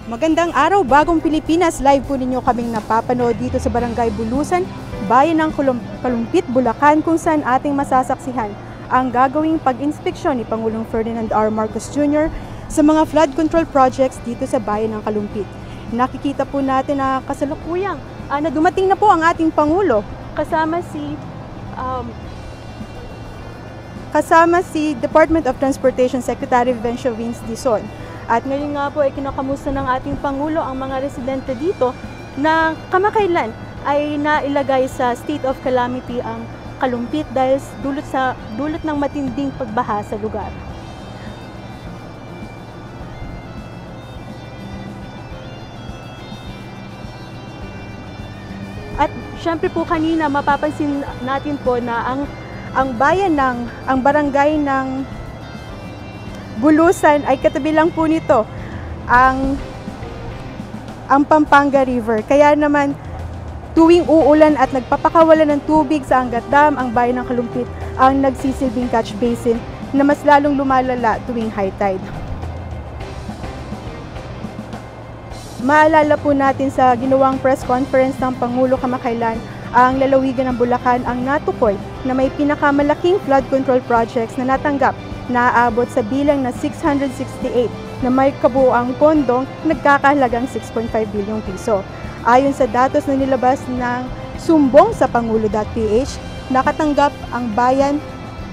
Magandang araw, Bagong Pilipinas. Live po ninyo kaming napapanood dito sa Barangay Bulusan, bayan ng Kalumpit, Bulacan, kung saan ating masasaksihan ang gagawing pag-inspeksyon ni Pangulong Ferdinand R. Marcos Jr. sa mga flood control projects dito sa bayan ng Kalumpit. Nakikita po natin na kasalukuyang na dumating na po ang ating Pangulo kasama si Department of Transportation Secretary Vencio Vince Dizon. At ngayon nga po ay kinakamusta ng ating Pangulo ang mga residente dito na kamakailan ay nailagay sa state of calamity ang Kalumpit dahil dulot ng matinding pagbaha sa lugar. At syempre po kanina mapapansin natin po na ang barangay ng Bulusan ay katabi lang po nito ang Pampanga River. Kaya naman tuwing uulan at nagpapakawalan ng tubig sa Angat Dam, ang bayan ng Kalumpit ang nagsisilbing catch basin na mas lalong lumalala tuwing high tide. Maalala po natin sa ginawang press conference ng Pangulo kamakailan, ang lalawigan ng Bulacan ang natukoy na may pinakamalaking flood control projects na natanggap na aabot sa bilang na 668 na may kabuuang pondong nagkakahalagang 6.5 bilyong piso. Ayon sa datos na nilabas ng sumbong sa pangulo.ph, nakatanggap ang bayan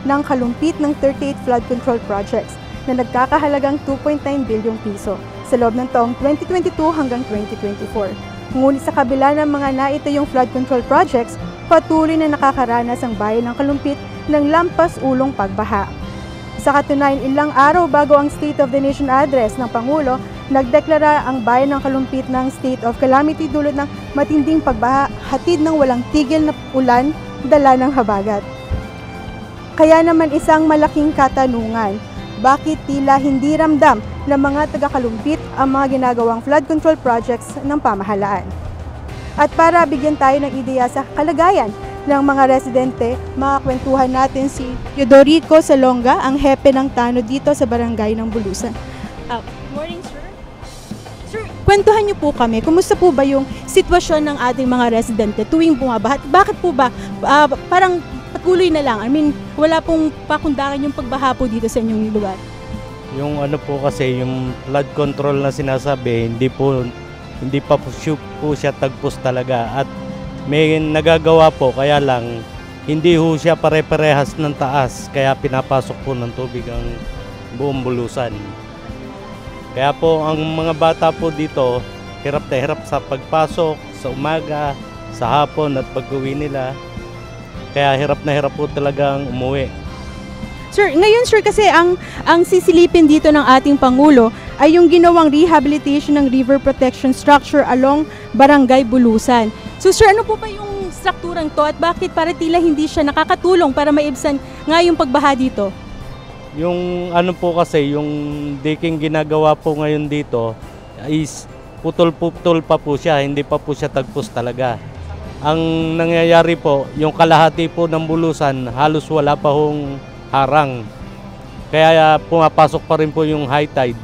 ng Kalumpit ng 38 flood control projects na nagkakahalagang 2.9 bilyong piso sa loob ng taong 2022 hanggang 2024. Ngunit sa kabila ng mga naitayong flood control projects, patuloy na nakakaranas ang bayan ng Kalumpit ng lampas-ulong pagbaha. Sa katunayan, ilang araw bago ang State of the Nation address ng Pangulo, nagdeklara ang bayan ng Kalumpit ng state of calamity dulot ng matinding pagbaha, hatid ng walang tigil na ulan, dala ng habagat. Kaya naman isang malaking katanungan, bakit tila hindi ramdam ng mga taga-Kalumpit ang mga ginagawang flood control projects ng pamahalaan? At para bigyan tayo ng ideya sa kalagayan ng mga residente, makakwentuhan natin si Yodorico Salonga, ang hepe ng tanod dito sa barangay ng Bulusan. Good morning, sir. Sir, kwentuhan niyo po kami, kumusta po ba yung sitwasyon ng ating mga residente tuwing bumabaha? Bakit po ba parang patuloy na lang? I mean, wala pong pakundangan yung pagbaha po dito sa inyong lugar? Yung ano po kasi, yung flood control na sinasabi, hindi pa po siya tagpos talaga at may nagagawa po, kaya lang hindi ho siya pare-parehas ng taas, kaya pinapasok po ng tubig ang buong Bulusan. Kaya po ang mga bata po dito hirap na hirap sa pagpasok, sa umaga, sa hapon at pag-uwi nila. Kaya hirap na hirap po talagang umuwi. Sir, ngayon sir, kasi ang sisilipin dito ng ating Pangulo ay yung ginawang rehabilitation ng river protection structure along Barangay Bulusan. So sir, ano po ba yung strukturang to at bakit para tila hindi siya nakakatulong para maibsan nga yung pagbaha dito? Yung ano po kasi, yung diking ginagawa po ngayon dito is putol-putol pa po siya, hindi pa po siya tagpos talaga. Ang nangyayari po, yung kalahati po ng Bulusan halos wala pa hong harang. Kaya pumapasok pa rin po yung high tide.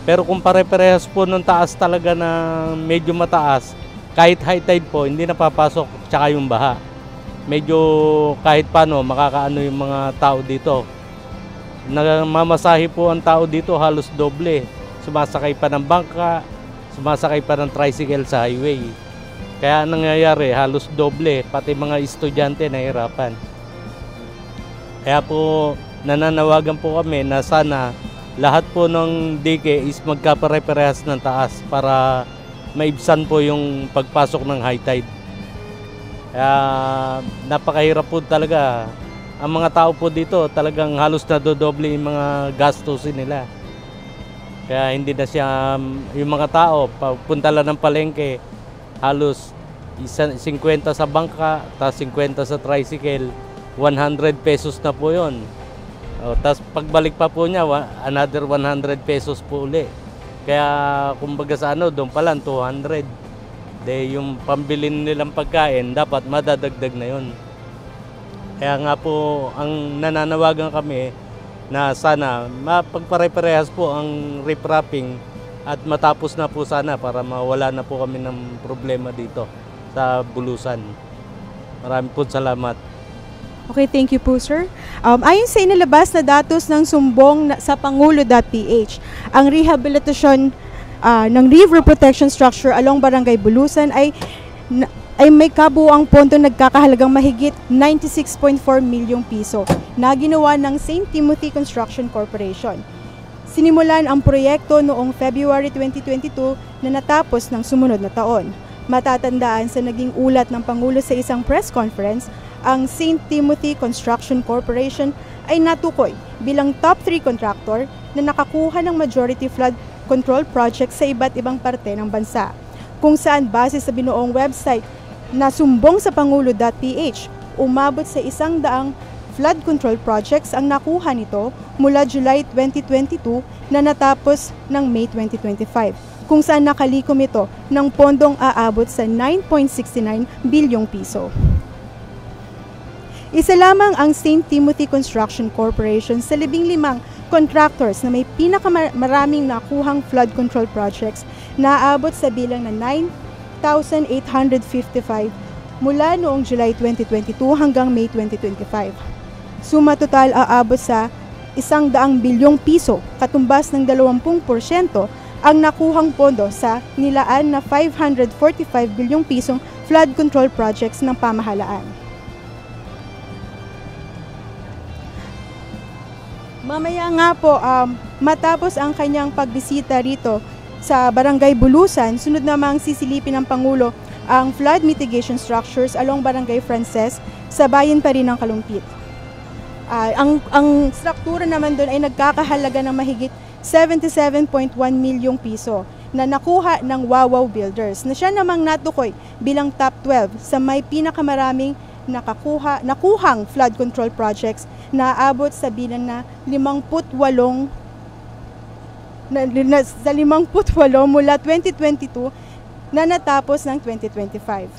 Pero kung pare-parehas po ng taas talaga na medyo mataas, kahit high tide po, hindi napapasok tsaka yung baha. Medyo kahit paano makakaano yung mga tao dito. Namamasahe po ang tao dito halos doble. Sumasakay pa ng bangka, sumasakay pa ng tricycle sa highway. Kaya nangyayari halos doble, pati mga estudyante nahihirapan. Kaya po nananawagan po kami na sana lahat po ng dike is magkapare-parehas ng taas para maibsan po yung pagpasok ng high tide. Kaya napakahirap po talaga. Ang mga tao po dito talagang halos nadodoble yung mga gastusin nila. Kaya hindi na siya, yung mga tao, papunta lang ng palengke, halos 50 sa bangka, tapos 50 sa tricycle, 100 pesos na po yun. Tapos pagbalik pa po niya, another 100 pesos po uli. Kaya kumbaga sa ano, doon pa lang 200. Yung pambilin nilang pagkain, dapat madadagdag na yun. Kaya nga po, ang nananawagan kami na sana mapagpare-parehas po ang riprapping at matapos na po sana para mawala na po kami ng problema dito sa Bulusan. Maraming po salamat. Okay, thank you po, sir. Ayon sa inilabas na datos ng sumbong sa Pangulo.ph, ang rehabilitasyon ng river protection structure along Barangay Bulusan ay may kabuuang pondo nagkakahalagang mahigit 96.4 milyong piso na ginawa ng St. Timothy Construction Corporation. Sinimulan ang proyekto noong February 2022 na natapos ng sumunod na taon. Matatandaan sa naging ulat ng Pangulo sa isang press conference, ang St. Timothy Construction Corporation ay natukoy bilang top 3 contractor na nakakuha ng majority flood control project sa iba't ibang parte ng bansa, kung saan base sa binuong website na sumbong sa Pangulo.ph, umabot sa 100 flood control projects ang nakuha nito mula July 2022 na natapos ng May 2025, kung saan nakalikom ito ng pondong aabot sa 9.69 bilyong piso. Isa lamang ang St. Timothy Construction Corporation sa 15 contractors na may pinakamaraming nakuhang flood control projects na aabot sa bilang na 9,855 mula noong July 2022 hanggang May 2025. Suma total aabot sa 100 bilyong piso, katumbas ng 20% ang nakuhang pondo sa nilaan na 545 bilyong pisong flood control projects ng pamahalaan. Mamaya nga po, matapos ang kanyang pagbisita rito sa Barangay Bulusan, sunod namang sisilipin ng Pangulo ang flood mitigation structures along Barangay Frances sa bayan pa rin ng Kalumpit. Ang struktura naman doon ay nagkakahalaga ng mahigit 77.1 milyong piso na nakuha ng Wawaw Builders na siya namang natukoy bilang top 12 sa may pinakamaraming nakuhang flood control projects na aabot sa bilang na 58 mula 2022 na natapos ng 2025.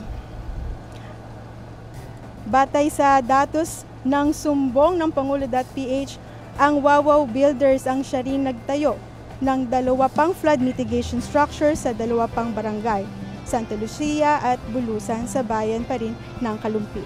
Batay sa datos ng sumbong ng Pangulo.ph, ang Wawaw Builders ang siya ring nagtayo ng 2 pang flood mitigation structure sa 2 pang barangay, Santa Lucia at Bulusan sa bayan pa rin ng Kalumpit.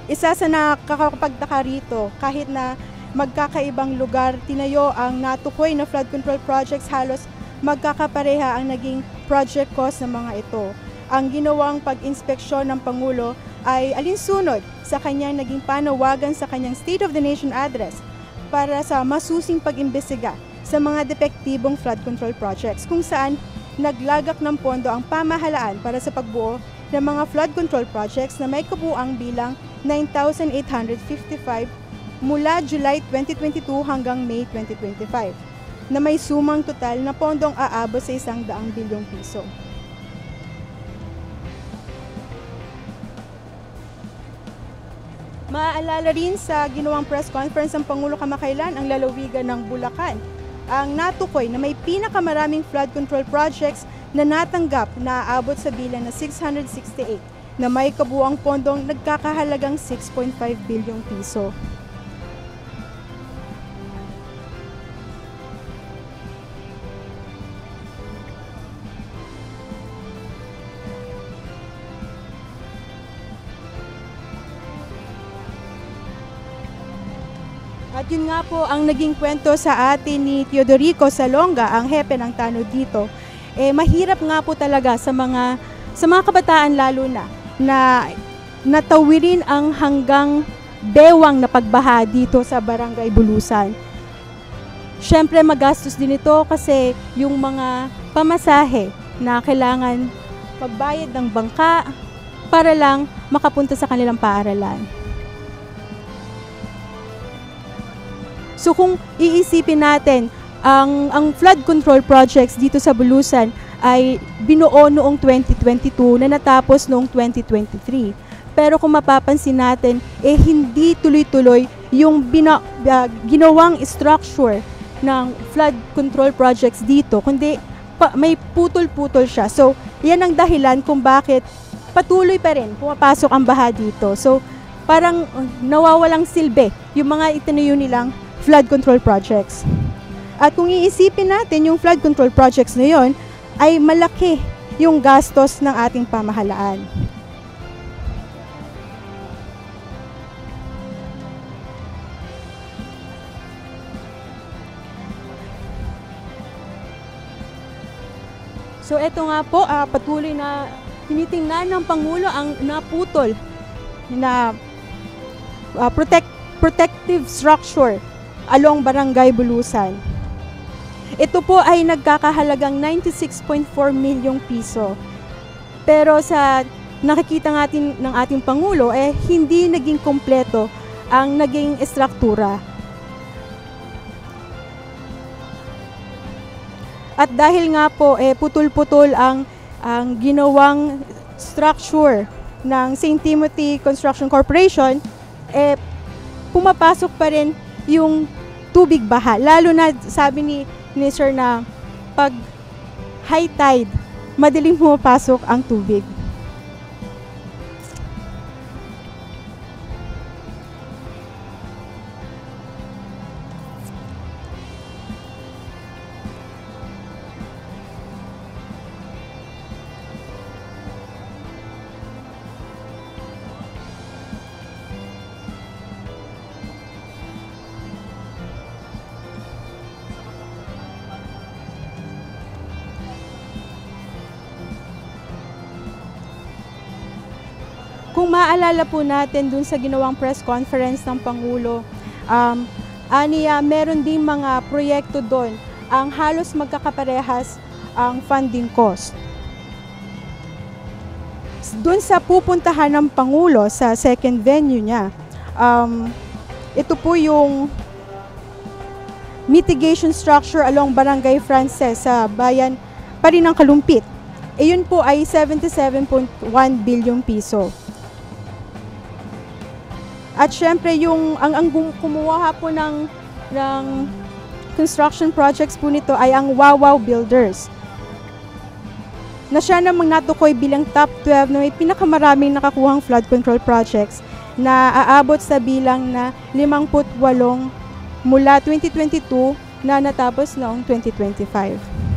Isa sa nakakapagtaka rito, kahit na magkakaibang lugar tinayo ang natukoy na flood control projects, halos magkakapareha ang naging project cost ng mga ito. Ang ginawang pag-inspeksyon ng Pangulo ay alinsunod sa kanyang naging panawagan sa kanyang State of the Nation address para sa masusing pag-imbestiga sa mga depektibong flood control projects, kung saan naglagak ng pondo ang pamahalaan para sa pagbuo ng mga flood control projects na may kabuuang bilang 9,855 mula July 2022 hanggang May 2025 na may sumang total na pondong aabot sa 100 bilyong piso. Maaalala rin sa ginawang press conference ng Pangulo kamakailan ang lalawigan ng Bulacan, ang natukoy na may pinakamaraming flood control projects na natanggap na aabot sa bilang na 668 na may kabuuang pondong nagkakahalagang 6.5 bilyong piso. At yun nga po ang naging kwento sa atin ni Teodorico Salonga, ang hepe ng tanod dito. Mahirap nga po talaga sa mga kabataan lalo na natawirin ang hanggang bewang na pagbaha dito sa Barangay Bulusan. Siyempre magastos din ito kasi yung mga pamasahe na kailangan magbayad ng bangka para lang makapunta sa kanilang paaralan. So kung iisipin natin, ang flood control projects dito sa Bulusan ay binuo noong 2022 na natapos noong 2023. Pero kung mapapansin natin, hindi tuloy-tuloy yung ginawang structure ng flood control projects dito, kundi may putol-putol siya. So yan ang dahilan kung bakit patuloy pa rin pumapasok ang baha dito. So parang nawawalang silbi yung mga itinayo nilang flood control projects. At kung iisipin natin yung flood control projects na yun, ay malaki yung gastos ng ating pamahalaan. So ito nga po, patuloy na tinitingnan ng Pangulo ang naputol na protective structure along Barangay Bulusan. Ito po ay nagkakahalagang 96.4 milyong piso. Pero sa nakikita natin ng ating Pangulo, hindi naging kompleto ang naging estruktura. At dahil nga po putol-putol ang ginawang structure ng St. Timothy Construction Corporation, pumapasok pa rin yung tubig baha. Lalo na sabi ni Sir na pag high tide, madaling pumapasok ang tubig. Kung maalala po natin dun sa ginawang press conference ng Pangulo, meron ding mga proyekto doon ang halos magkakaparehas ang funding cost. Doon sa pupuntahan ng Pangulo sa second venue niya, ito po yung mitigation structure along Barangay Frances sa bayan pa rin ng Kalumpit. Yun po ay 77.1 bilyong piso. At syempre ang kumuha po ng construction projects po nito ay ang Wawaw Builders. Na siya namang natukoy bilang top 12 na may pinakamaraming nakakuhang flood control projects na aabot sa bilang na 58 mula 2022 na natapos noong 2025.